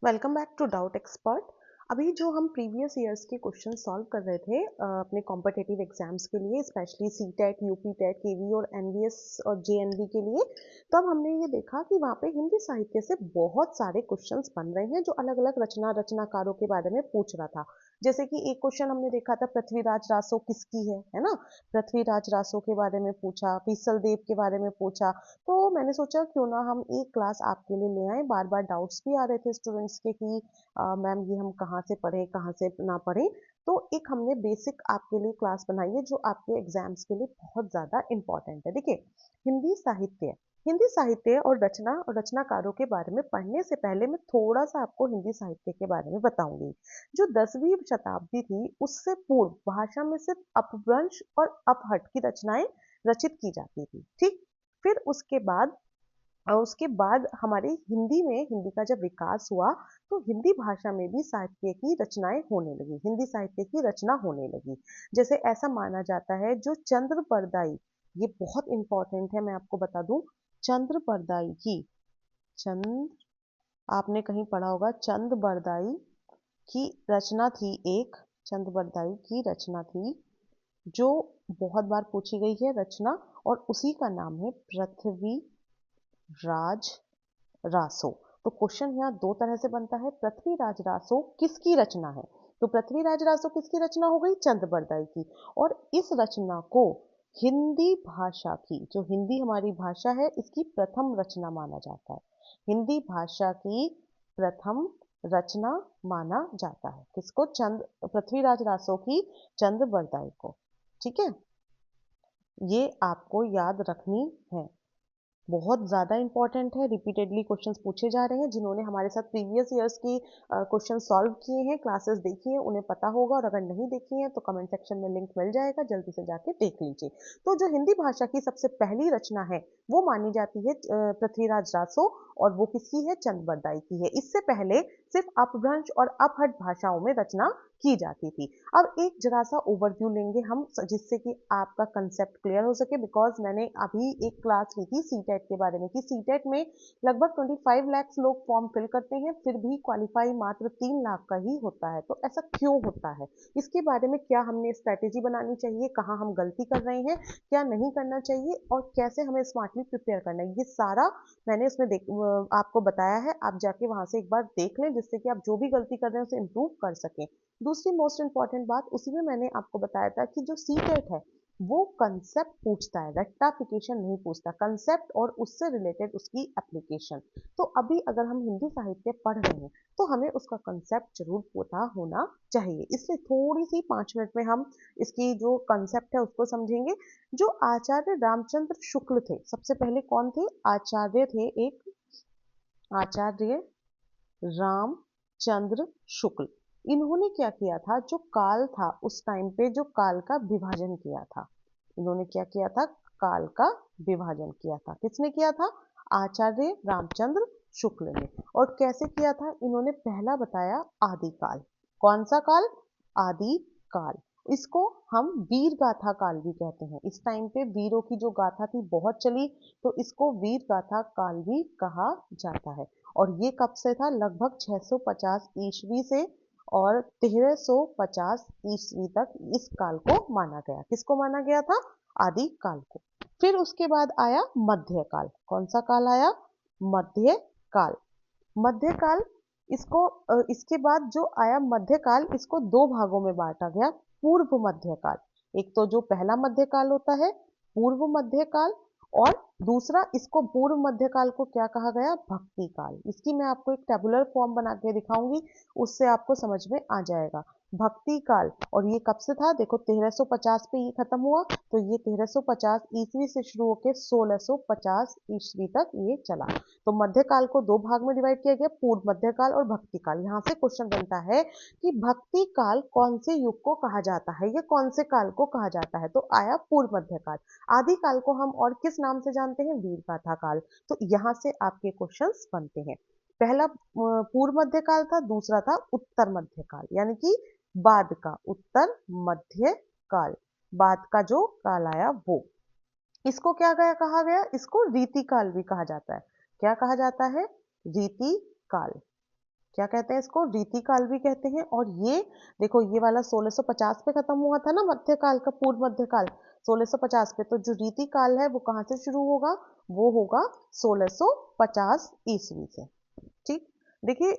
Welcome back to doubt expert. अभी जो हम प्रीवियस ईयर्स के क्वेश्चन सॉल्व कर रहे थे अपने कॉम्पिटिटिव एग्जाम्स के लिए, specially C TET, UP TET, KV और एनवीएस और जेएनवी के लिए, तो अब हमने ये देखा कि वहाँ पे हिंदी साहित्य से बहुत सारे क्वेश्चंस बन रहे हैं जो अलग अलग रचनाकारों के बारे में पूछ रहा था। जैसे कि एक क्वेश्चन हमने देखा था, पृथ्वीराज रासो किसकी है ना। पृथ्वीराज रासो के बारे में पूछा, पीसल देव के बारे में पूछा। तो मैंने सोचा क्यों ना हम एक क्लास आपके लिए ले आए। बार बार डाउट्स भी आ रहे थे स्टूडेंट्स के कि मैम ये हम कहाँ से पढ़ें, कहाँ से ना पढ़ें। तो एक हमने बेसिक आपके लिए क्लास बनाई है जो आपके एग्जाम्स के लिए बहुत ज़्यादा इंपॉर्टेंट है। देखिए, हिंदी साहित्य हिंदी साहित्य और रचना और रचनाकारों के बारे में पढ़ने से पहले मैं थोड़ा सा आपको हिंदी साहित्य के बारे में बताऊंगी। जो 10वीं शताब्दी थी उससे पूर्व भाषा में सिर्फ अपभ्रंश और अपहट की रचनाएं रचित की जाती थी। ठीक, फिर उसके बाद हमारे हिंदी का जब विकास हुआ तो हिंदी भाषा में भी साहित्य की रचनाएं होने लगी, हिंदी साहित्य की रचना होने लगी। जैसे ऐसा माना जाता है जो चंद्र बरदाई, ये बहुत इंपॉर्टेंट है, मैं आपको बता दूं। चंद्र बरदाई की चंद्र आपने कहीं पढ़ा होगा, चंद्र बरदाई की रचना थी एक, चंद्र बरदाई की रचना थी जो बहुत बार पूछी गई है रचना, और उसी का नाम है पृथ्वी राज रासो। तो क्वेश्चन यहाँ दो तरह से बनता है, पृथ्वीराज रासो किसकी रचना है। तो पृथ्वीराज रासो किसकी रचना हो गई, चंद्र बरदाई की। और इस रचना को हिंदी भाषा की, जो हिंदी हमारी भाषा है, इसकी प्रथम रचना माना जाता है। हिंदी भाषा की प्रथम रचना माना जाता है किसको, चंद्र पृथ्वीराज रासो की चंद्र बरदाई को। ठीक है, ये आपको याद रखनी है, बहुत ज़्यादा इंपॉर्टेंट है। रिपीटेडली क्वेश्चंस पूछे जा रहे हैं। जिन्होंने हमारे साथ प्रीवियस ईयर्स की क्वेश्चन सॉल्व किए हैं, क्लासेस देखी हैं, उन्हें पता होगा, और अगर नहीं देखी हैं तो कमेंट सेक्शन में लिंक मिल जाएगा, जल्दी से जाके देख लीजिए। तो जो हिंदी भाषा की सबसे पहली रचना है वो मानी जाती है पृथ्वीराज रासो, और वो किसकी है, चंद्र बरदाई की है। इससे पहले सिर्फ अपभ्रंश और अपहट भाषाओं में रचना की जाती थी। अब एक जरा सा ओवरव्यू लेंगे हम, जिससे कि आपका कंसेप्ट क्लियर हो सके। बिकॉज मैंने अभी एक क्लास ली थी सीटेट के बारे में कि सीटेट में लगभग 25 लाख लोग फॉर्म फिल करते हैं, फिर भी क्वालिफाई मात्र 3 लाख का ही होता है। तो ऐसा क्यों होता है, इसके बारे में क्या हमने स्ट्रैटेजी बनानी चाहिए, कहाँ हम गलती कर रहे हैं, क्या नहीं करना चाहिए, और कैसे हमें स्मार्टली प्रिपेयर करना है, ये सारा मैंने उसमें आपको बताया है। आप जाके वहां से एक बार देख लें, जिससे कि आप जो भी गलती कर रहे हैं उसे इम्प्रूव कर सकें। दूसरी मोस्ट इंपॉर्टेंट बात, उसी में मैंने आपको बताया था कि जो सीटेट है वो कंसेप्ट पूछता है, रट्टाफिकेशन नहीं पूछता, कंसेप्ट और उससे रिलेटेड उसकी एप्लीकेशन। तो अभी अगर हम हिंदी साहित्य पढ़ रहे हैं तो हमें उसका कंसेप्ट जरूर पता होना चाहिए। इसलिए थोड़ी सी 5 मिनट में हम इसकी जो कंसेप्ट है उसको समझेंगे। जो आचार्य रामचंद्र शुक्ल थे, सबसे पहले कौन थे, आचार्य थे एक, आचार्य रामचंद्र शुक्ल। इन्होंने क्या किया था, जो काल था उस टाइम पे, जो काल का विभाजन किया था, इन्होंने क्या किया था, काल का विभाजन किया था। किसने किया था, आचार्य रामचंद्र शुक्ल ने। और कैसे किया था, इन्होंने पहला बताया आदिकाल। कौन सा काल, आदि काल। इसको हम वीर गाथा काल भी कहते हैं। इस टाइम पे वीरों की जो गाथा थी बहुत चली, तो इसको वीर गाथा काल भी कहा जाता है। और ये कब से था, लगभग 650 ईस्वी से और 1350 ईस्वी तक इस काल को माना गया। किसको माना गया था, आदि काल को। फिर उसके बाद आया मध्यकाल। कौन सा काल आया, मध्यकाल। मध्यकाल, इसके बाद जो आया मध्यकाल, इसको दो भागों में बांटा गया। पूर्व मध्यकाल, एक तो जो पहला मध्यकाल होता है पूर्व मध्यकाल, और दूसरा इसको पूर्व मध्यकाल को क्या कहा गया, भक्ति काल। इसकी मैं आपको एक टेबुलर फॉर्म बना के दिखाऊंगी, उससे आपको समझ में आ जाएगा। भक्ति काल, और ये कब से था, देखो 1350 पे ये खत्म हुआ, तो ये 1350 ईस्वी से शुरू होकर 1650 ईस्वी तक ये चला। तो मध्यकाल को दो भाग में डिवाइड किया गया, पूर्व मध्यकाल और भक्ति काल। यहाँ से क्वेश्चन बनता है कि भक्ति काल कौन से युग को कहा जाता है, या कौन से काल को कहा जाता है। तो आया पूर्व मध्यकाल। आदि काल को हम और किस नाम से जानते हैं, वीर गाथा काल। तो यहाँ से आपके क्वेश्चंस बनते हैं। पहला पूर्व मध्यकाल था, दूसरा था उत्तर मध्यकाल, यानी कि बाद का, उत्तर मध्य काल, बाद का जो काल आया वो। इसको क्या गया कहा गया, इसको रीति काल भी कहा जाता है। क्या कहा जाता है, रीति काल। क्या कहते हैं इसको, रीतिकाल भी कहते हैं। और ये देखो, ये वाला 1650 पे खत्म हुआ था ना मध्यकाल का, पूर्व मध्यकाल 1650 पे। तो जो रीतिकाल है वो कहाँ से शुरू होगा, वो होगा 1650 ईस्वी से। ठीक। देखिए,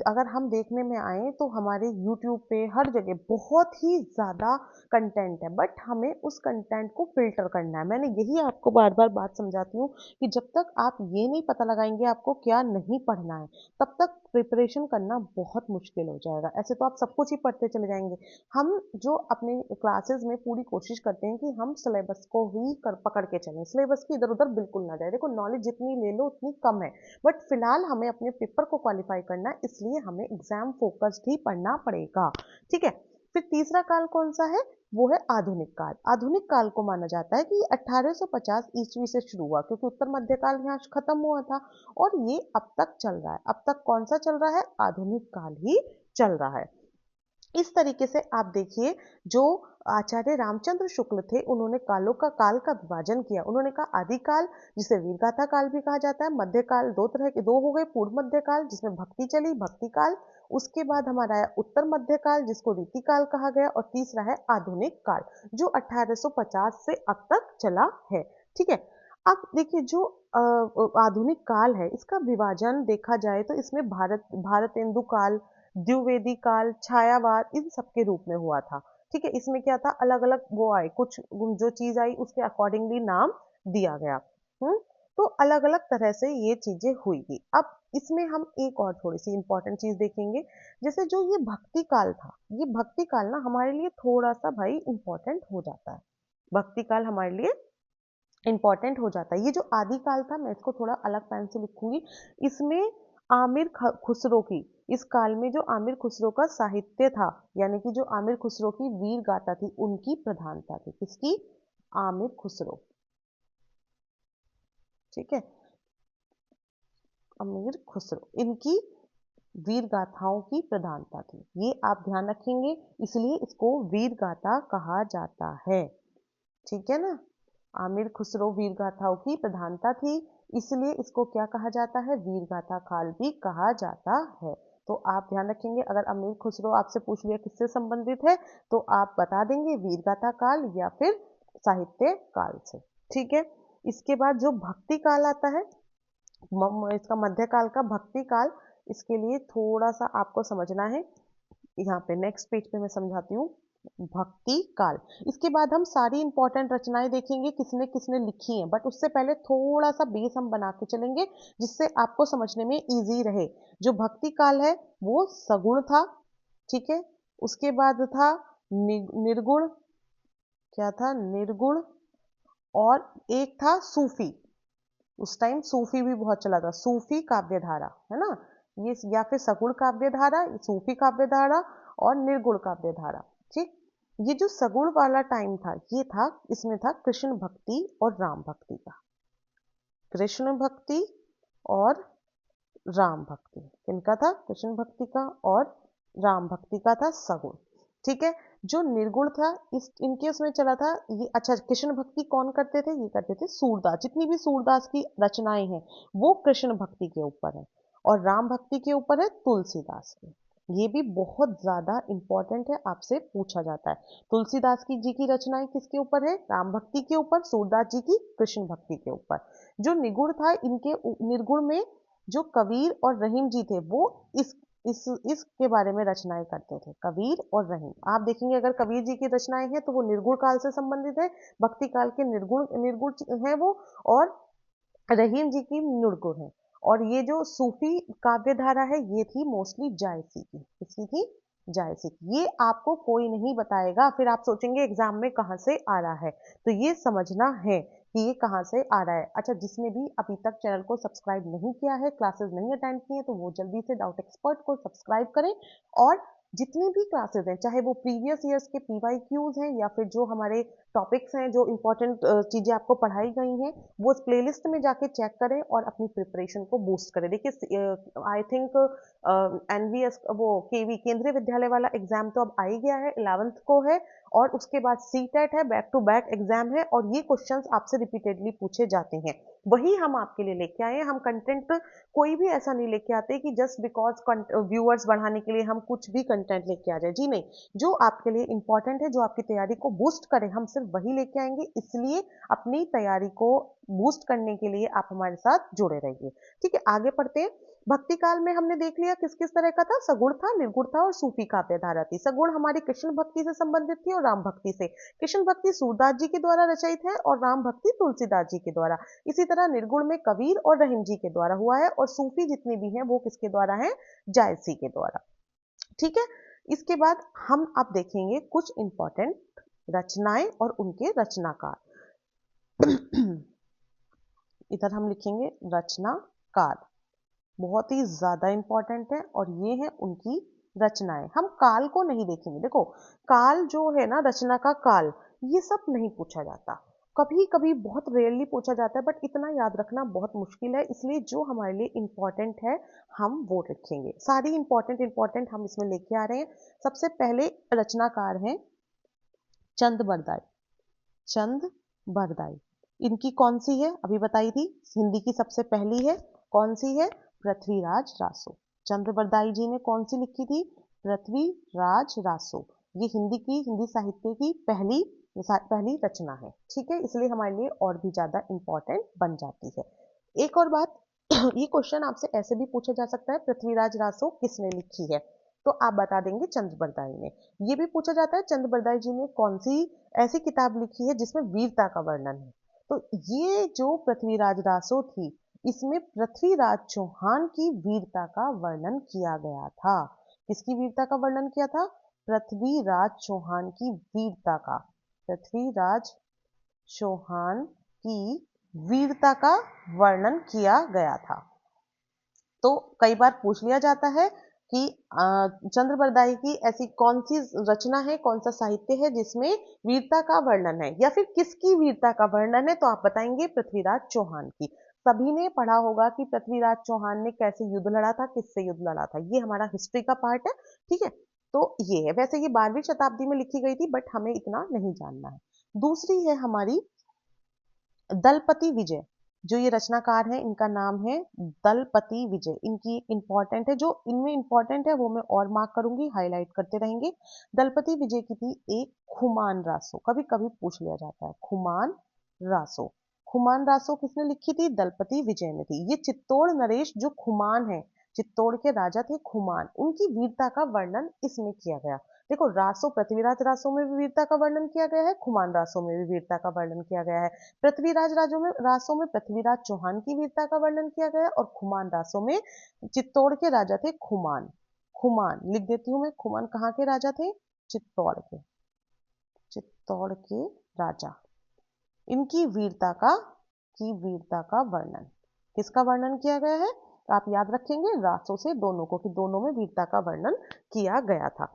अगर हम देखने में आए तो हमारे यूट्यूब पे हर जगह बहुत ही ज़्यादा कंटेंट है, बट हमें उस कंटेंट को फिल्टर करना है। मैंने यही आपको बार बार बात समझाती हूँ कि जब तक आप ये नहीं पता लगाएंगे आपको क्या नहीं पढ़ना है, तब तक प्रिपरेशन करना बहुत मुश्किल हो जाएगा। ऐसे तो आप सब कुछ ही पढ़ते चले जाएंगे। हम जो अपने क्लासेस में पूरी कोशिश करते हैं कि हम सिलेबस को ही पकड़ के चलें, सिलेबस की इधर उधर बिल्कुल ना जाए। देखो, नॉलेज जितनी ले लो उतनी कम है, बट फिलहाल हमें अपने पेपर को क्वालिफाई करना है, इसलिए हमें एग्जाम फोकस्ड ही पढ़ना पड़ेगा। ठीक है। फिर तीसरा काल कौन सा है, वो है आधुनिक काल। आधुनिक काल को माना जाता है कि 1850 ईस्वी से शुरू हुआ, क्योंकि उत्तर मध्यकाल यहाँ खत्म हुआ था, और ये अब तक चल रहा है। अब तक कौन सा चल रहा है, आधुनिक काल ही चल रहा है। इस तरीके से आप देखिए, जो आचार्य रामचंद्र शुक्ल थे, उन्होंने काल का विभाजन किया। उन्होंने कहा आदि काल, जिसे वीरगाथा काल भी कहा जाता है, मध्य काल, दो तरह के, दो हो गए, पूर्व मध्य काल जिसमें भक्ति चली, भक्ति काल। उसके बाद हमारा आया उत्तर मध्य काल, जिसको रीति काल कहा गया, और तीसरा है आधुनिक काल, जो 1850 से अब तक चला है। ठीक है। अब देखिए, जो आधुनिक काल है, इसका विभाजन देखा जाए तो इसमें भारतेंदु काल, द्विवेदी काल, छायावाद, इन सब के रूप में हुआ था। ठीक है। इसमें क्या था, अलग अलग वो आए, कुछ जो चीज आई उसके अकॉर्डिंगली नाम दिया गया। हम्म। तो अलग अलग तरह से ये चीजें हुई थी। अब इसमें हम एक और थोड़ी सी इंपॉर्टेंट चीज देखेंगे। जैसे जो ये भक्ति काल था, ये भक्ति काल ना हमारे लिए थोड़ा सा भाई इंपॉर्टेंट हो जाता है। भक्ति काल हमारे लिए इंपॉर्टेंट हो जाता है। ये जो आदि काल था, मैं इसको थोड़ा अलग पेन से लिखूंगी। इसमें खुसरो की, इस काल में जो आमिर खुसरो का साहित्य था, यानी कि जो आमिर खुसरो की वीर गाथा थी, उनकी प्रधानता थी। किसकी, आमिर खुसरो। ठीक है। आमिर खुसरो, इनकी वीर गाथाओं की प्रधानता थी, ये आप ध्यान रखेंगे, इसलिए इसको वीर गाथा कहा जाता है। ठीक है ना। आमिर खुसरो वीर गाथाओं की प्रधानता थी, इसलिए इसको क्या कहा जाता है, वीर गाथा काल भी कहा जाता है। तो आप ध्यान रखेंगे, अगर अमीर खुसरो आपसे पूछ लिया किससे संबंधित है, तो आप बता देंगे वीर गाथा काल या फिर साहित्य काल से। ठीक है। इसके बाद जो भक्ति काल आता है, इसका मध्यकाल का भक्ति काल, इसके लिए थोड़ा सा आपको समझना है। यहाँ पे नेक्स्ट पेज पे मैं समझाती हूँ। भक्ति काल, इसके बाद हम सारी इंपॉर्टेंट रचनाएं देखेंगे किसने किसने लिखी हैं, बट उससे पहले थोड़ा सा बेस हम बना के चलेंगे, जिससे आपको समझने में इजी रहे। जो भक्ति काल है वो सगुण था। ठीक है। उसके बाद था निर्गुण, क्या था, निर्गुण। और एक था सूफी। उस टाइम सूफी भी बहुत चला था, सूफी काव्य धारा, है ना। ये या फिर सगुण काव्य धारा, सूफी काव्य धारा, और निर्गुण काव्य धारा। ठीक। ये जो सगुण वाला टाइम था, ये था, इसमें था कृष्ण भक्ति और राम भक्ति का। कृष्ण भक्ति और राम भक्ति, किनका था, कृष्ण भक्ति का और राम भक्ति का था सगुण। ठीक है। जो निर्गुण था, इस इनके उसमें चला था ये। अच्छा, कृष्ण भक्ति कौन करते थे, ये करते थे सूरदास। जितनी भी सूरदास की रचनाएं हैं वो कृष्ण भक्ति के ऊपर है, और राम भक्ति के ऊपर है तुलसीदास के। ये भी बहुत ज्यादा इंपॉर्टेंट है, आपसे पूछा जाता है। तुलसीदास की जी की रचनाएं किसके ऊपर है, राम भक्ति के ऊपर, सूरदास जी की कृष्ण भक्ति के ऊपर। जो निगुण था, इनके निर्गुण में जो कबीर और रहीम जी थे, वो इस इस इसके बारे में रचनाएं करते थे, कबीर और रहीम। आप देखेंगे अगर कबीर जी की रचनाएं हैं तो वो निर्गुण काल से संबंधित है, भक्ति काल के निर्गुण निर्गुण है वो, और रहीम जी की निर्गुण है। और ये जो सूफी काव्य धारा है, ये थी मोस्टली जायसी की। किसकी थी, जायसी की। ये आपको कोई नहीं बताएगा, फिर आप सोचेंगे एग्जाम में कहाँ से आ रहा है, तो ये समझना है कि ये कहाँ से आ रहा है। अच्छा, जिसने भी अभी तक चैनल को सब्सक्राइब नहीं किया है, क्लासेस नहीं अटेंड किए, तो वो जल्दी से डाउट एक्सपर्ट को सब्सक्राइब करें। और जितनी भी क्लासेस हैं, चाहे वो प्रीवियस ईयर्स के पीवाईक्यूज हैं या फिर जो हमारे टॉपिक्स हैं, जो इम्पोर्टेंट चीज़ें आपको पढ़ाई गई हैं, वो उस प्लेलिस्ट में जाके चेक करें और अपनी प्रिपरेशन को बूस्ट करें। देखिए आई थिंक एनवीएस वो केवी केंद्रीय विद्यालय वाला एग्जाम तो अब आ ही गया है, 11th को है, और उसके बाद सीटेट है, बैक टू बैक एग्जाम है, और ये क्वेश्चंस आपसे रिपीटेडली पूछे जाते हैं। वही हम आपके लिए लेके आए हैं। हम कंटेंट कोई भी ऐसा नहीं लेके आते कि जस्ट बिकॉज व्यूअर्स बढ़ाने के लिए हम कुछ भी कंटेंट लेके आ जाए। जी नहीं, जो आपके लिए इंपॉर्टेंट है, जो आपकी तैयारी को बूस्ट करे, हम सिर्फ वही लेके आएंगे। इसलिए अपनी तैयारी को बूस्ट करने के लिए आप हमारे साथ जुड़े रहिए। ठीक है, आगे पढ़ते हैं। भक्ति काल में हमने देख लिया किस किस तरह का था, सगुण था, निर्गुण था और सूफी काव्य धारा थी। सगुण हमारी कृष्ण भक्ति से संबंधित थी और राम भक्ति से। कृष्ण भक्ति सूरदास जी के द्वारा रचित है और राम भक्ति तुलसीदास जी के द्वारा। इसी तरह निर्गुण में कबीर और रहीम जी के द्वारा हुआ है, और सूफी जितनी भी हैं वो किसके द्वारा है, जायसी के द्वारा। ठीक है, इसके बाद हम अब देखेंगे कुछ इंपॉर्टेंट रचनाएं और उनके रचनाकार। इधर हम लिखेंगे रचनाकार, बहुत ही ज्यादा इंपॉर्टेंट है, और ये है उनकी रचनाएं। हम काल को नहीं देखेंगे। देखो, काल जो है ना, रचना का काल, ये सब नहीं पूछा जाता। कभी कभी बहुत रेयरली पूछा जाता है, बट इतना याद रखना बहुत मुश्किल है। इसलिए जो हमारे लिए इंपॉर्टेंट है हम वो रखेंगे। सारी इंपॉर्टेंट हम इसमें लेके आ रहे हैं। सबसे पहले रचनाकार हैं चंद बरदाई। चंद बरदाई, इनकी कौन सी है, अभी बताई थी, हिंदी की सबसे पहली है। कौन सी है, पृथ्वीराज रासो। चंद्र बरदाई जी ने कौन सी लिखी थी, पृथ्वीराज रासो। ये हिंदी साहित्य की पहली रचना है। ठीक है, इसलिए हमारे लिए और भी ज्यादा इंपॉर्टेंट बन जाती है। एक और बात, ये क्वेश्चन आपसे ऐसे भी पूछा जा सकता है, पृथ्वीराज रासो किसने लिखी है, तो आप बता देंगे चंद्र बरदाई ने। ये भी पूछा जाता है चंद्र बरदाई जी ने कौन सी ऐसी किताब लिखी है जिसमें वीरता का वर्णन है। तो ये जो पृथ्वीराज रासो थी, इसमें पृथ्वीराज चौहान की वीरता का वर्णन किया गया था। किसकी वीरता का वर्णन किया था, पृथ्वीराज चौहान की वीरता का। पृथ्वीराज चौहान की वीरता का वर्णन किया गया था। तो कई बार पूछ लिया जाता है कि चंद्र बरदाई की ऐसी कौन सी रचना है, कौन सा साहित्य है जिसमें वीरता का वर्णन है, या फिर किसकी वीरता का वर्णन है, तो आप बताएंगे पृथ्वीराज चौहान की। सभी ने पढ़ा होगा कि पृथ्वीराज चौहान ने कैसे युद्ध लड़ा था, किससे युद्ध लड़ा था। ये हमारा हिस्ट्री का पार्ट है। ठीक है, तो ये है। वैसे ये 12वीं शताब्दी में लिखी गई थी, बट हमें इतना नहीं जानना है। दूसरी है हमारी दलपति विजय। जो ये रचनाकार हैं, इनका नाम है दलपति विजय। इनकी इंपॉर्टेंट है, जो इनमें इंपॉर्टेंट है वो मैं और मार्क करूंगी, हाईलाइट करते रहेंगे। दलपति विजय की थी एक खुमान रासो। कभी कभी पूछ लिया जाता है खुमान रासो। खुमान रासो किसने लिखी थी, दलपति विजय ने थी। ये चित्तौड़ नरेश जो खुमान है, चित्तौड़ के राजा थे खुमान, उनकी वीरता का वर्णन इसमें किया गया। देखो, रासो, पृथ्वीराज रासो में भी वीरता का वर्णन किया गया है, खुमान रासो में भी वीरता का वर्णन किया गया है। पृथ्वीराज रासो में पृथ्वीराज चौहान की वीरता का वर्णन किया गया, और खुमान रासो में चित्तौड़ के राजा थे खुमान। खुमान लिख देती हूं मैं, खुमान कहाँ के राजा थे, चित्तौड़ के। चित्तौड़ के राजा, इनकी वीरता का वर्णन, किसका वर्णन किया गया है, आप याद रखेंगे रासो से दोनों को, कि दोनों में वीरता का वर्णन किया गया था।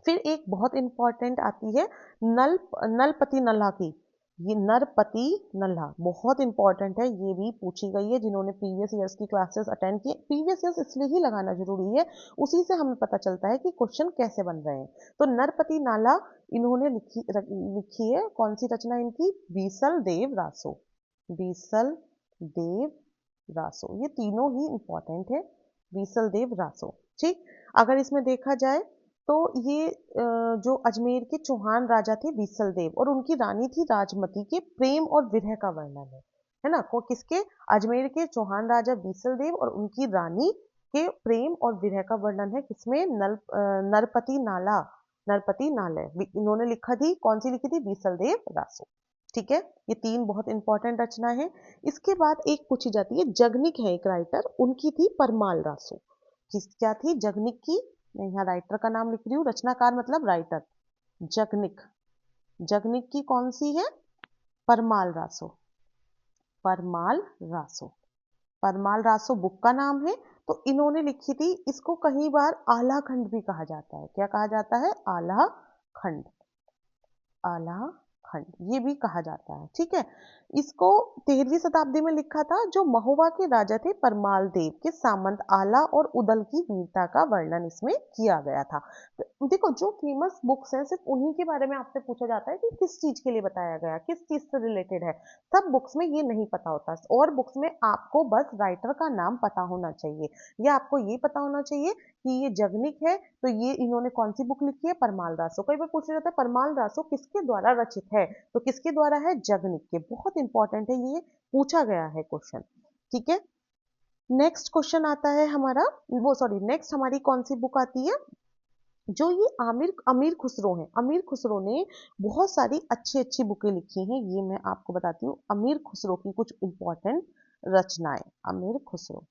फिर एक बहुत इंपॉर्टेंट आती है नलपति नल्हा की। ये नरपति नल्हा बहुत इंपॉर्टेंट है, ये भी पूछी गई है। जिन्होंने प्रीवियस ईयर्स की क्लासेस अटेंड की, प्रीवियस ईयर्स इसलिए ही लगाना जरूरी है, उसी से हमें पता चलता है कि क्वेश्चन कैसे बन रहे हैं। तो नरपति नाला इन्होंने लिखी है। कौन सी रचना इनकी, बीसल देव रासो। बीसल देव रासो, ये तीनों ही इंपॉर्टेंट है, बीसल देव रासो। ठीक, अगर इसमें देखा जाए तो ये जो अजमेर के चौहान राजा थे बीसल देव, और उनकी रानी थी राजमती, के प्रेम और विरह का वर्णन है ना। को किसके, अजमेर के चौहान राजा बीसल देव और उनकी रानी के प्रेम और विरह का वर्णन है किसमें, नरपति नाला। नरपति नालय इन्होंने लिखा थी, कौन सी लिखी थी, बीसल देव रासो। ठीक है, ये तीन बहुत इंपॉर्टेंट रचना है। इसके बाद एक पूछी जाती है, जगनिक है एक राइटर, उनकी थी परमाल रासो। क्या थी, जगनिक की, मैं यहाँ राइटर का नाम लिख रही हूँ, रचनाकार मतलब राइटर, जगनिक। जगनिक की कौन सी है, परमाल रासो। परमाल रासो, परमाल रासो बुक का नाम है। तो इन्होंने लिखी थी, इसको कई बार आला खंड भी कहा जाता है। क्या कहा जाता है, आला खंड। आला खंड ये भी कहा जाता है। ठीक है, इसको 13वीं शताब्दी में लिखा था। जो महोबा के राजा थे परमाल देव के सामंत आला और उदल की वीरता का वर्णन इसमें किया गया था। तो देखो, जो फेमस बुक्स हैं सिर्फ उन्हीं के बारे में आपसे पूछा जाता है कि किस चीज के लिए बताया गया, किस चीज से रिलेटेड है। सब बुक्स में ये नहीं पता होता, और बुक्स में आपको बस राइटर का नाम पता होना चाहिए, या आपको ये पता होना चाहिए कि ये जगनिक है, तो ये इन्होंने कौन सी बुक लिखी है, परमाल रासो। कई बार पूछा जाता है परमाल रासो किसके द्वारा रचित है, तो किसके द्वारा है, जगनिक के। बहुत इंपॉर्टेंट है, ये पूछा गया है क्वेश्चन। ठीक है, नेक्स्ट क्वेश्चन आता है हमारा, वो सॉरी, नेक्स्ट हमारी कौन सी बुक आती है, जो ये आमिर अमीर खुसरो हैं। अमीर खुसरो ने बहुत सारी अच्छी अच्छी बुकें लिखी हैं, ये मैं आपको बताती हूँ। अमीर खुसरो की कुछ इंपॉर्टेंट रचनाएं, अमीर खुसरो,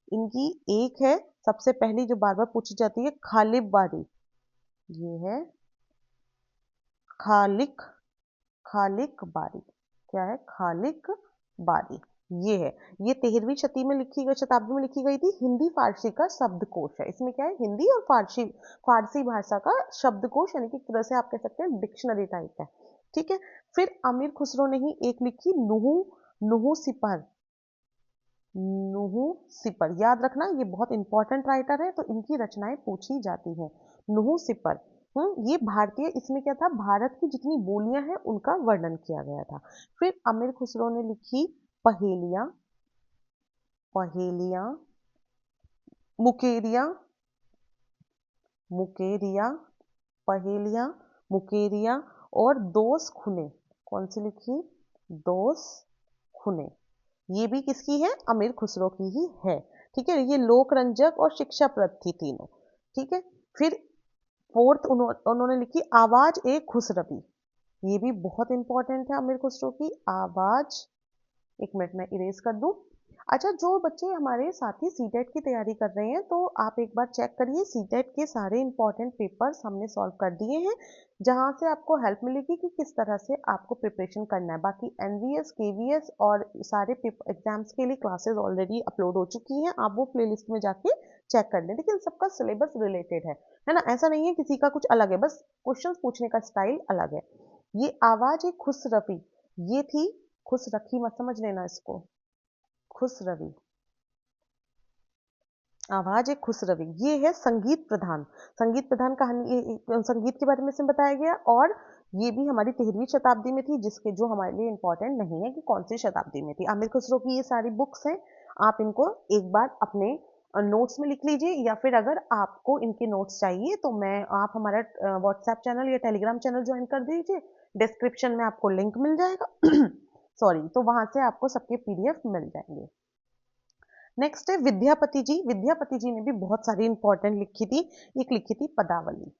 इनकी एक है सबसे पहली जो बार बार पूछी जाती है, खालिब बारी। ये है खालिक, खालिक बारी। क्या है, खालिक बारी। ये है, ये 13वीं शती में लिखी गई, शताब्दी में लिखी गई थी। हिंदी फारसी का शब्दकोश है। इसमें क्या है, हिंदी और फारसी फारसी भाषा का शब्दकोश, यानी कि एक तरह से आप कह सकते हैं डिक्शनरी टाइप है। ठीक है, फिर अमीर खुसरो ने ही एक लिखी, नुहू, नुहू सिपर। नुहू सिपर, याद रखना, ये बहुत इंपॉर्टेंट राइटर है, तो इनकी रचनाएं पूछी जाती हैं। नुहू सिपर, ये भारतीय, इसमें क्या था, भारत की जितनी बोलियां हैं उनका वर्णन किया गया था। फिर अमीर खुसरो ने लिखी पहेलियां, पहेलियां, मुकेरिया, मुकेरिया, पहेलियां, मुकेरिया, और दोस खुने। कौन सी लिखी, दोस खुने। ये भी किसकी है, अमीर खुसरो की ही है। ठीक है, ये लोक रंजक और शिक्षाप्रद थी तीनों। ठीक है, फिर फोर्थ उन्होंने लिखी आवाज ए खुसरबी। ये भी बहुत इंपॉर्टेंट है अमीर खुसरो की आवाज। एक मिनट में इरेज कर दूं। अच्छा, जो बच्चे हमारे साथी सीटेट की तैयारी कर रहे हैं, तो आप एक बार चेक करिए, सीटेट के सारे इंपॉर्टेंट पेपर्स हमने सॉल्व कर दिए हैं, जहां से आपको हेल्प मिलेगी कि किस तरह से आपको प्रिपरेशन करना है। बाकी एनवीएस, केवीएस और सारे एग्जाम्स के लिए क्लासेस ऑलरेडी अपलोड हो चुकी हैं, आप वो प्लेलिस्ट में जाके चेक कर लें। लेकिन सबका सिलेबस रिलेटेड है ना, ऐसा नहीं है किसी का कुछ अलग है, बस क्वेश्चन पूछने का स्टाइल अलग है। ये आवाज एक खुश रवि, ये थी, खुश रखी मत समझ लेना इसको, खुश रवि, आवाज एक खुश रवि। ये है संगीत प्रधान, संगीत प्रधान कहानी, संगीत के बारे में इसमें बताया गया। और ये भी हमारी 13वीं शताब्दी में थी, जिसके जो हमारे लिए इंपॉर्टेंट नहीं है कि कौन सी शताब्दी में थी। आमिर खुसरो की ये सारी बुक्स हैं, आप इनको एक बार अपने नोट्स में लिख लीजिए, या फिर अगर आपको इनके नोट्स चाहिए तो मैं आप हमारा व्हाट्सएप चैनल या टेलीग्राम चैनल ज्वाइन कर दीजिए, डिस्क्रिप्शन में आपको लिंक मिल जाएगा सॉरी, तो वहां से आपको सबके पीडीएफ मिल जाएंगे। नेक्स्ट है विद्यापति जी। विद्यापति जी ने भी बहुत सारी इंपॉर्टेंट लिखी थी। एक लिखी थी पदावली,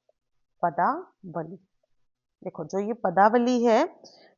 पदावली। देखो, जो ये पदावली है,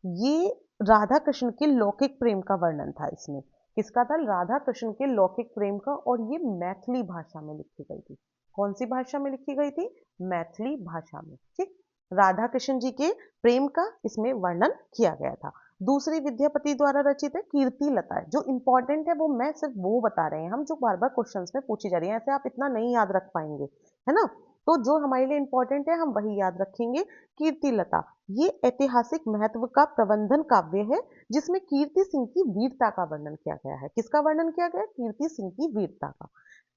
ये राधा कृष्ण के लौकिक प्रेम का वर्णन था। इसमें किसका था, राधा कृष्ण के लौकिक प्रेम का, और ये मैथिली भाषा में लिखी गई थी। कौन सी भाषा में लिखी गई थी, मैथिली भाषा में। ठीक, राधा कृष्ण जी के प्रेम का इसमें वर्णन किया गया था। दूसरी विद्यापति द्वारा रचित है कीर्ति लता। जो इंपॉर्टेंट है वो मैं सिर्फ वो बता रहे हैं हम, जो बार बार क्वेश्चंस में पूछी जा रही है, ऐसे आप इतना नहीं याद रख पाएंगे, है ना। तो जो हमारे लिए इंपॉर्टेंट है हम वही याद रखेंगे। कीर्ति लता, ये ऐतिहासिक महत्व का प्रबंधन काव्य है, जिसमें कीर्ति सिंह की वीरता का वर्णन किया गया है। किसका वर्णन किया गया, कीर्ति सिंह की वीरता का।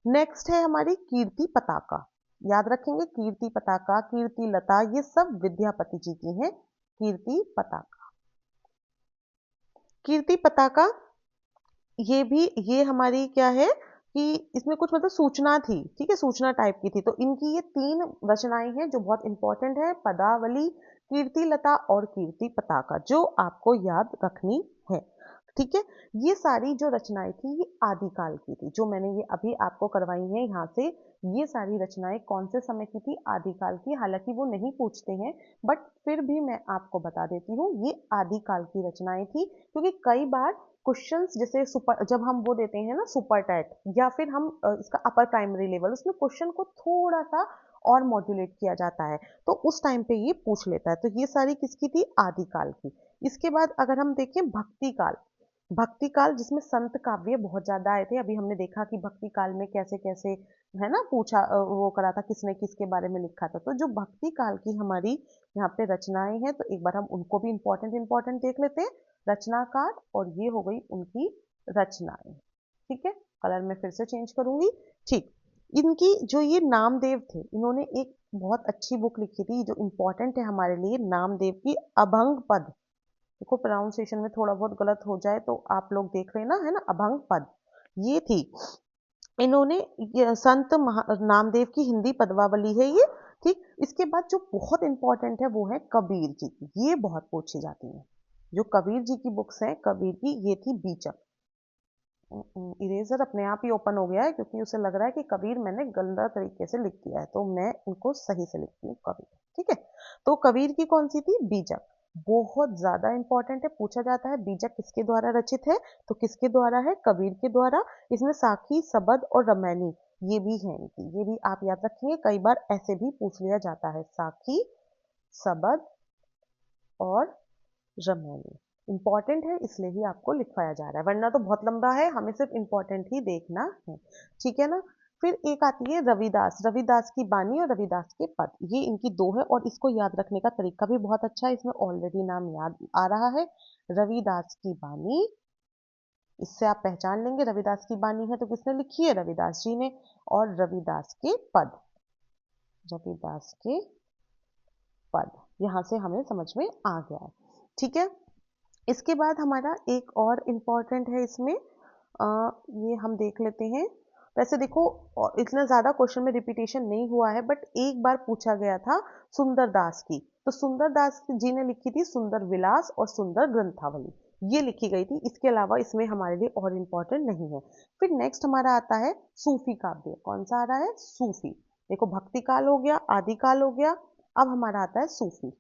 नेक्स्ट है हमारी कीर्ति पताका, याद रखेंगे, कीर्ति पताका, कीर्ति लता, ये सब विद्यापति जी की हैं। कीर्ति पताका, कीर्ति पताका, ये भी, ये हमारी क्या है कि इसमें कुछ मतलब सूचना थी। ठीक है, सूचना टाइप की थी। तो इनकी ये तीन रचनाएं हैं जो बहुत इंपॉर्टेंट है, पदावली, कीर्ति लता और कीर्ति पताका, जो आपको याद रखनी है। ठीक है, ये सारी जो रचनाएं थी ये आदिकाल की थी, जो मैंने ये अभी आपको करवाई हैं यहाँ से। ये सारी रचनाएं कौन से समय की थी, आदिकाल की। हालांकि वो नहीं पूछते हैं, बट फिर भी मैं आपको बता देती हूँ, ये आदिकाल की रचनाएं थी। क्योंकि कई बार क्वेश्चंस, जैसे सुपर, जब हम वो देते हैं ना सुपर टैट, या फिर हम इसका अपर प्राइमरी लेवल, उसमें क्वेश्चन को थोड़ा सा और मॉड्यूलेट किया जाता है, तो उस टाइम पे ये पूछ लेता है। तो ये सारी किसकी थी, आदिकाल की। इसके बाद अगर हम देखें भक्ति काल, भक्ति काल जिसमें संत काव्य बहुत ज्यादा आए थे। अभी हमने देखा कि भक्ति काल में कैसे कैसे, है ना, पूछा वो करा था किसने किसके बारे में लिखा था। तो जो भक्ति काल की हमारी यहाँ पे रचनाएं हैं, तो एक बार हम उनको भी इंपॉर्टेंट इंपॉर्टेंट देख लेते हैं। रचनाकार, और ये हो गई उनकी रचनाएं। ठीक है, कलर मैं फिर से चेंज करूंगी। ठीक, इनकी जो ये नामदेव थे, इन्होंने एक बहुत अच्छी बुक लिखी थी जो इंपॉर्टेंट है हमारे लिए, नामदेव की अभंग पद। देखो प्रोनाउंसिएशन में थोड़ा बहुत गलत हो जाए तो आप लोग देख रहे हैं ना, है ना, अभंग पद ये थी। इन्होंने संत नामदेव की हिंदी पदवावली है ये। ठीक, इसके बाद जो बहुत इंपॉर्टेंट है वो है कबीर जी की, ये बहुत पूछी जाती है। जो कबीर जी की बुक्स हैं कबीर की, ये थी बीचक। इरेजर अपने आप ही ओपन हो गया है क्योंकि उसे लग रहा है कि कबीर मैंने गंदा तरीके से लिख दिया है, तो मैं उनको सही से लिखती हूँ कबीर। ठीक है, तो कबीर की कौन सी थी, बीजक। बहुत ज्यादा इंपॉर्टेंट है, पूछा जाता है बीजक किसके द्वारा रचित है, तो किसके द्वारा है, कबीर के द्वारा। इसमें साखी, सबद और रमैनी ये भी है इनकी, ये भी आप याद रखेंगे, कई बार ऐसे भी पूछ लिया जाता है, साखी, सबद और रमैनी। इंपॉर्टेंट है इसलिए ही आपको लिखवाया जा रहा है, वरना तो बहुत लंबा है, हमें सिर्फ इंपॉर्टेंट ही देखना है। ठीक है ना। फिर एक आती है रविदास, रविदास की बानी और रविदास के पद, ये इनकी दो है, और इसको याद रखने का तरीका भी बहुत अच्छा है, इसमें ऑलरेडी नाम याद आ रहा है, रविदास की बानी। इससे आप पहचान लेंगे रविदास की बानी है तो किसने लिखी है, रविदास जी ने। और रविदास के पद, रविदास के पद, यहां से हमें समझ में आ गया है। ठीक है, इसके बाद हमारा एक और इम्पॉर्टेंट है इसमें, ये हम देख लेते हैं। वैसे देखो इतना ज्यादा क्वेश्चन में रिपीटेशन नहीं हुआ है, बट एक बार पूछा गया था सुंदरदास की, तो सुंदरदास जी ने लिखी थी सुंदर विलास और सुंदर ग्रंथावली, ये लिखी गई थी। इसके अलावा इसमें हमारे लिए और इम्पोर्टेंट नहीं है। फिर नेक्स्ट हमारा आता है सूफी काव्य, कौन सा आ रहा है, सूफी। देखो भक्ति काल हो गया, आदि काल हो गया, अब हमारा आता है सूफी।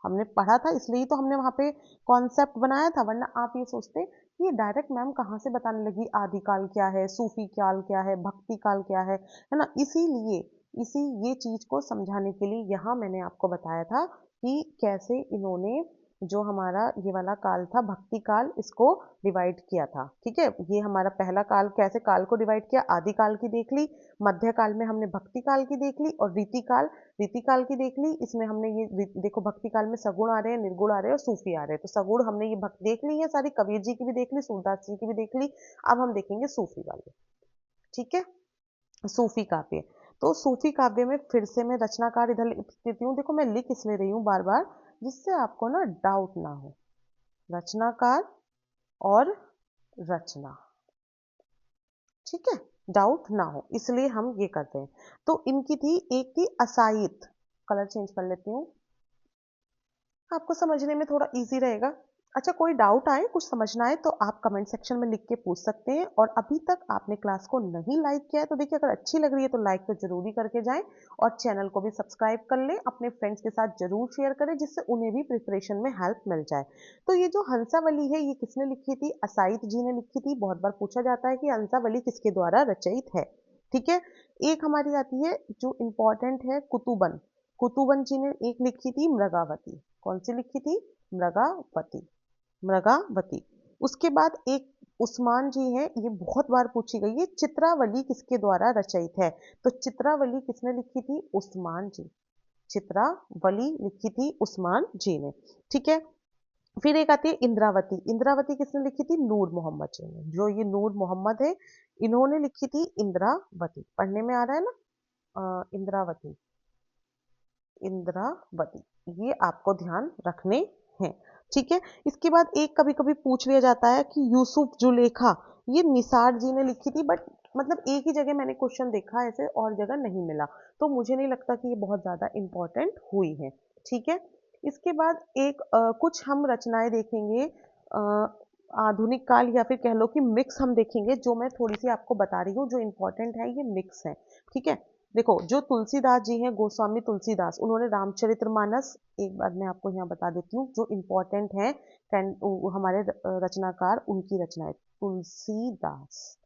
हमने पढ़ा था इसलिए तो हमने वहां पे कॉन्सेप्ट बनाया था, वरना आप ये सोचते कि ये डायरेक्ट मैम कहाँ से बताने लगी आदिकाल क्या है, सूफी काल क्या है, भक्ति काल क्या है ना। इसीलिए इसी ये चीज को समझाने के लिए यहाँ मैंने आपको बताया था कि कैसे इन्होंने जो हमारा ये वाला काल था भक्ति काल, इसको डिवाइड किया था। ठीक है, ये हमारा पहला काल, कैसे काल को डिवाइड किया, आदि काल की देख ली, मध्य काल में हमने भक्ति काल की देख ली, और रीति काल, रीति काल की देख ली। इसमें हमने ये देखो भक्ति काल में सगुण आ रहे हैं, निर्गुण आ रहे हैं और सूफी आ रहे हैं, तो सगुण हमने ये भक्त देख ली है सारी, कबीर जी की भी देख ली, सूरदास जी की भी देख ली। अब हम देखेंगे सूफी वाले। ठीक है, सूफी काव्य। तो सूफी काव्य में फिर से मैं रचनाकार इधर लिख देती हूँ, देखो मैं लिख इसलिए रही हूँ बार बार जिससे आपको ना डाउट ना हो, रचनाकार और रचना। ठीक है, डाउट ना हो इसलिए हम ये करते हैं। तो इनकी थी, एक थी असाइत, कलर चेंज कर लेती हूँ आपको समझने में थोड़ा इजी रहेगा। अच्छा, कोई डाउट आए, कुछ समझना आए तो आप कमेंट सेक्शन में लिख के पूछ सकते हैं। और अभी तक आपने क्लास को नहीं लाइक किया है तो देखिए, अगर अच्छी लग रही है तो लाइक तो जरूरी करके जाएं, और चैनल को भी सब्सक्राइब कर लें, अपने फ्रेंड्स के साथ जरूर शेयर करें जिससे उन्हें भी प्रिपरेशन में हेल्प मिल जाए। तो ये जो हंसावली है ये किसने लिखी थी, असाइत जी ने लिखी थी। बहुत बार पूछा जाता है कि हंसावली किसके द्वारा रचित है। ठीक है, एक हमारी आती है जो इंपॉर्टेंट है, कुतुबन, कुतुबन जी ने एक लिखी थी मृगावती, कौन सी लिखी थी, मृगावती, मृगावती। उसके बाद एक उस्मान जी हैं, ये बहुत बार पूछी गई है, चित्रावली किसके द्वारा रचित है, तो चित्रावली किसने लिखी थी, उस्मान जी, चित्रावली लिखी थी उस्मान जी ने। ठीक है, फिर एक आती है इंद्रावती, इंद्रावती किसने लिखी थी, नूर मोहम्मद जी ने, जो ये नूर मोहम्मद है इन्होंने लिखी थी इंद्रावती, पढ़ने में आ रहा है ना, इंद्रावती, इंद्रावती, ये आपको ध्यान रखने हैं। ठीक है, इसके बाद एक कभी कभी पूछ लिया जाता है कि यूसुफ जुलेखा, ये निसार जी ने लिखी थी, बट मतलब एक ही जगह मैंने क्वेश्चन देखा, ऐसे और जगह नहीं मिला, तो मुझे नहीं लगता कि ये बहुत ज्यादा इंपॉर्टेंट हुई है। ठीक है, इसके बाद एक कुछ हम रचनाएं देखेंगे, आधुनिक काल या फिर कह लो कि मिक्स हम देखेंगे, जो मैं थोड़ी सी आपको बता रही हूँ जो इंपॉर्टेंट है ये मिक्स है। ठीक है, देखो जो तुलसीदास जी हैं, गोस्वामी तुलसीदास, उन्होंने रामचरितमानस, एक बार मैं आपको यहाँ बता देती हूँ जो इम्पोर्टेंट है, हमारे रचनाकार, उनकी रचनाएं, तुलसीदास।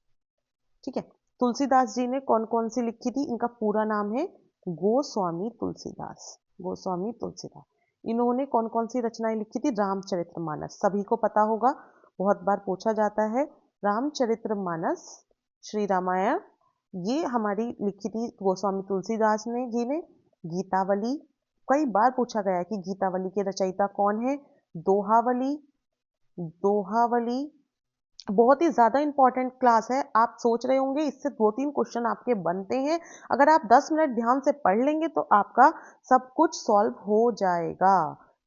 ठीक है, तुलसीदास जी ने कौन कौन सी लिखी थी, इनका पूरा नाम है गोस्वामी तुलसीदास, गोस्वामी तुलसीदास। इन्होंने कौन कौन सी रचनाएं लिखी थी, रामचरितमानस, सभी को पता होगा, बहुत बार पूछा जाता है। रामचरितमानस, श्री रामायण, ये हमारी लिखी थी गोस्वामी तुलसीदास ने जी ने। गीतावली, कई बार पूछा गया है कि गीतावली के रचयिता कौन है। दोहावली, दोहावली बहुत ही ज्यादा इंपॉर्टेंट क्लास है। आप सोच रहे होंगे इससे 2-3 क्वेश्चन आपके बनते हैं। अगर आप 10 मिनट ध्यान से पढ़ लेंगे तो आपका सब कुछ सॉल्व हो जाएगा।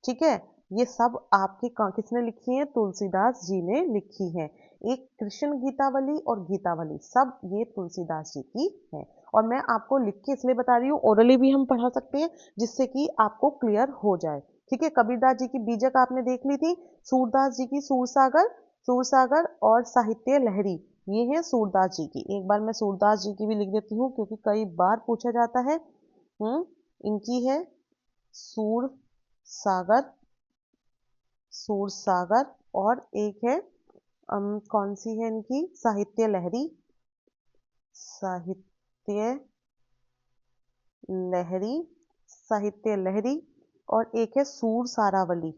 ठीक है, ये सब आपकी किसने लिखी है? तुलसीदास जी ने लिखी है। एक कृष्ण गीतावली और गीतावली सब ये तुलसीदास जी की है। और मैं आपको लिख के इसलिए बता रही हूँ, ओरली भी हम पढ़ा सकते हैं जिससे कि आपको क्लियर हो जाए। ठीक है, कबीरदास जी की बीजक आपने देख ली थी, सूरदास जी की सूरसागर, सूरसागर और साहित्य लहरी, ये है सूरदास जी की। एक बार मैं सूरदास जी की भी लिख देती हूँ क्योंकि कई बार पूछा जाता है। इनकी है सूर सागर, सूर सागर, और एक है कौन सी है इनकी? साहित्य लहरी, साहित्य लहरी, साहित्य लहरी, और एक है सूर सारावली।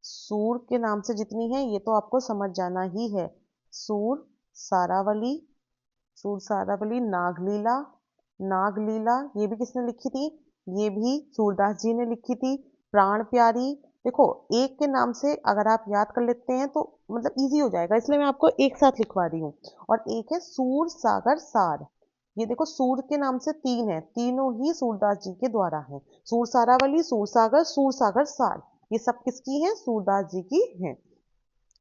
सूर के नाम से जितनी है ये तो आपको समझ जाना ही है। सूर सारावली, सूर सारावली, नागलीला, नागलीला ये भी किसने लिखी थी? ये भी सूरदास जी ने लिखी थी। प्राण प्यारी, देखो एक के नाम से अगर आप याद कर लेते हैं तो मतलब इजी हो जाएगा, इसलिए मैं आपको एक साथ लिखवा रही हूँ। और एक है सूर सागर सार, ये देखो सूर के नाम से 3 है, तीनों ही सूरदास जी के द्वारा है। सूर सारावली, सूर सागर सार, ये सब किसकी है? सूरदास जी की है।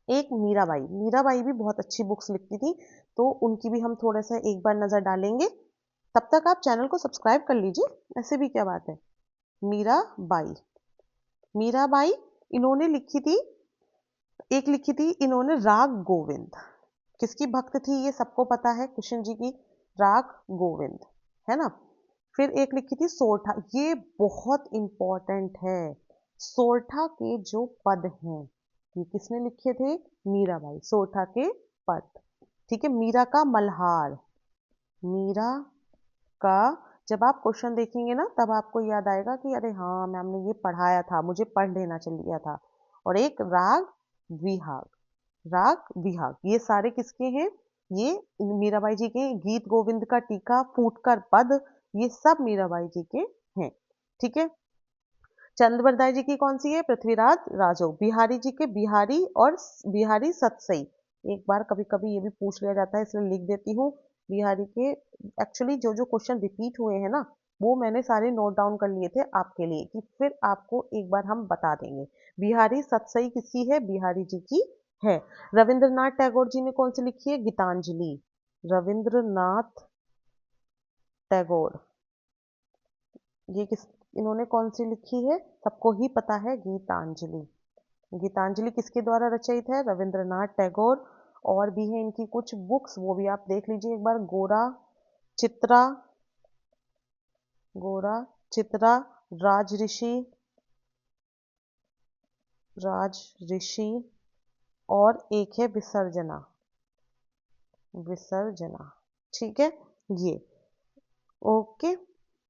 एक मीराबाई, मीराबाई भी बहुत अच्छी बुक्स लिखती थी, तो उनकी भी हम थोड़ा सा एक बार नजर डालेंगे। तब तक आप चैनल को सब्सक्राइब कर लीजिए, ऐसे भी क्या बात है। मीराबाई, मीराबाई इन्होंने लिखी थी, एक लिखी थी इन्होंने राग गोविंद। किसकी भक्त थी ये सबको पता है, कृष्ण जी की। राग गोविंद, है ना। फिर एक लिखी थी सोरठा, ये बहुत इंपॉर्टेंट है। सोरठा के जो पद हैं ये किसने लिखे थे? मीराबाई, सोरठा के पद। ठीक है, मीरा का मल्हार, मीरा का, जब आप क्वेश्चन देखेंगे ना तब आपको याद आएगा कि अरे हाँ मैम ने ये पढ़ाया था, मुझे पढ़ लेना चाहिए था। और एक राग विहाग, राग विहाग, ये सारे किसके हैं? ये मीराबाई जी के। गीत गोविंद का टीका, फूटकर पद, ये सब मीराबाई जी के हैं। ठीक है, चंद्रवरदाई जी की कौन सी है? पृथ्वीराज राजो। बिहारी जी के बिहारी और बिहारी सतसई, एक बार कभी कभी ये भी पूछ लिया जाता है इसलिए लिख देती हूँ। बिहारी के एक्चुअली जो जो क्वेश्चन रिपीट हुए हैं ना वो मैंने सारे नोट डाउन कर लिए थे आपके लिए कि फिर आपको एक बार हम बता देंगे। बिहारी सतसई किसकी है? बिहारी जी की है। रविंद्रनाथ टैगोर जी ने कौन सी लिखी है? गीतांजलि। रविंद्रनाथ टैगोर, ये किस, इन्होंने कौन सी लिखी है? सबको ही पता है, गीतांजलि। गीतांजलि किसके द्वारा रचित है? रविंद्रनाथ टैगोर। और भी है इनकी कुछ बुक्स, वो भी आप देख लीजिए एक बार। गोरा चित्रा, गोरा चित्रा, राज ऋषि, राज ऋषि, और एक है विसर्जना, विसर्जना। ठीक है, ये ओके।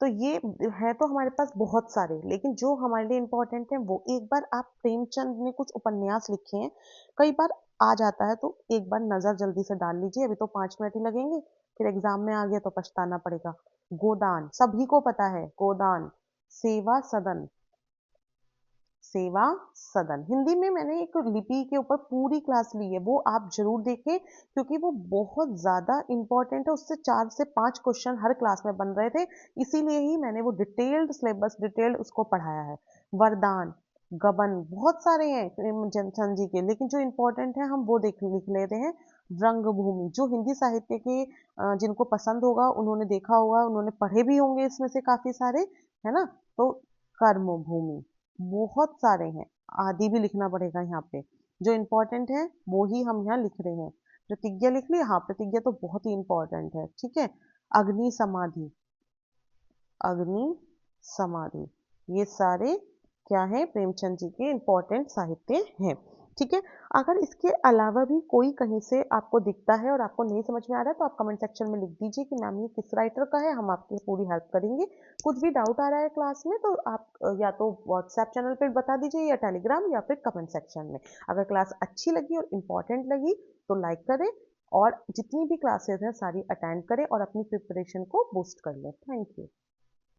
तो ये है तो हमारे पास बहुत सारे, लेकिन जो हमारे लिए इंपॉर्टेंट है वो एक बार आप, प्रेमचंद ने कुछ उपन्यास लिखे हैं, कई बार आ जाता है तो एक बार नजर जल्दी से डाल लीजिए, अभी तो 5 मिनट ही लगेंगे, फिर एग्जाम में आ गया तो पछताना पड़ेगा। गोदान सभी को पता है, गोदान। सेवा सदन, सेवा सदन, हिंदी में मैंने एक लिपि के ऊपर पूरी क्लास ली है, वो आप जरूर देखें क्योंकि वो बहुत ज्यादा इंपॉर्टेंट है, उससे 4 से 5 क्वेश्चन हर क्लास में बन रहे थे, इसीलिए ही मैंने वो डिटेल्ड सिलेबस, डिटेल्ड उसको पढ़ाया है। वरदान, गबन, बहुत सारे हैं प्रेमचंद जी के, लेकिन जो इंपॉर्टेंट है हम वो लिख लेते हैं। रंगभूमि, जो हिंदी साहित्य के जिनको पसंद होगा उन्होंने देखा होगा, उन्होंने पढ़े भी होंगे इसमें से काफी सारे, है ना। तो कर्मभूमि, बहुत सारे हैं, आदि भी लिखना पड़ेगा यहाँ पे, जो इंपॉर्टेंट है वो ही हम यहाँ लिख रहे हैं। प्रतिज्ञा लिख ली, हाँ प्रतिज्ञा तो बहुत ही इंपॉर्टेंट है। ठीक है, अग्नि समाधि, अग्नि समाधि, ये सारे क्या है? प्रेमचंद जी के इंपॉर्टेंट साहित्य हैं। ठीक है? अगर इसके अलावा भी कोई कहीं से आपको दिखता है और आपको नहीं समझ में आ रहा है, तो आप कमेंट सेक्शन में लिख दीजिए कि मैम ये किस राइटर का है, हम आपकी पूरी हेल्प करेंगे। कुछ भी डाउट आ रहा है क्लास में तो आप या तो व्हाट्सएप चैनल पे बता दीजिए या टेलीग्राम या फिर कमेंट सेक्शन में। अगर क्लास अच्छी लगी और इम्पोर्टेंट लगी तो लाइक करें और जितनी भी क्लासेस हैं सारी अटेंड करें और अपनी प्रिपरेशन को बूस्ट कर लें। Thank you.